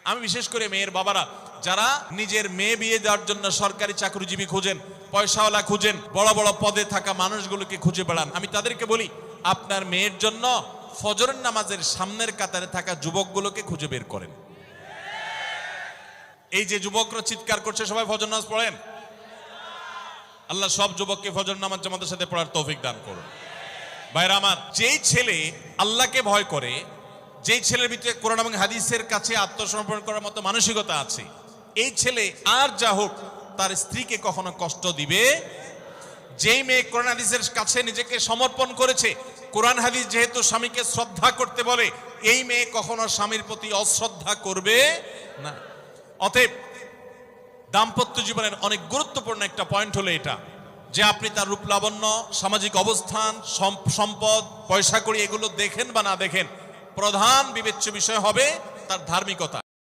আমি বিশেষ করে মেয়ের বাবারা যারা নিজের মেয়ে বিয়ে দেওয়ার জন্য সরকারি চাকরিজীবী খুঁজেন, পয়সাওয়ালা খুঁজেন, বড় বড় পদে থাকা মানুষগুলোকে খুঁজে বেড়ান, আমি তাদেরকে বলি আপনার মেয়ের জন্য ফজরের নামাজের সামনের কাতারে থাকা যুবকগুলোকে খুঁজে বের করেন। এই যে যুবকরা চিৎকার করছে সবাই ফজর নামাজ পড়েন, আল্লাহ সব যুবককে ফজর নামাজ জামাতের সাথে পড়ার তৌফিক দান করুন। ভাইরা আমার, যেই ছেলে আল্লাহকে ভয় করে, যেই ছেলের ভিতরে কোরআন এবং হাদিসের কাছে আত্মসমর্পণ করার মতো মানসিকতা আছে, এই ছেলে আর যা হোক তার স্ত্রীকে কখনো কষ্ট দিবে। যেই মেয়ে কোরআন হাদিসের কাছে নিজেকে সমর্পণ করেছে, কোরআন হাদিস যেহেতু স্বামীকে শ্রদ্ধা করতে বলে, এই মেয়ে কখনো স্বামীর প্রতি অশ্রদ্ধা করবে না। অতএব দাম্পত্য জীবনের অনেক গুরুত্বপূর্ণ একটা পয়েন্ট হলো এটা যে আপনি তার রূপ লাবণ্য, সামাজিক অবস্থান, সম্পদ, পয়সা কড়ি এগুলো দেখেন বা না দেখেন, প্রধান বিবেচ্য বিষয় হবে তার ধার্মিকতা।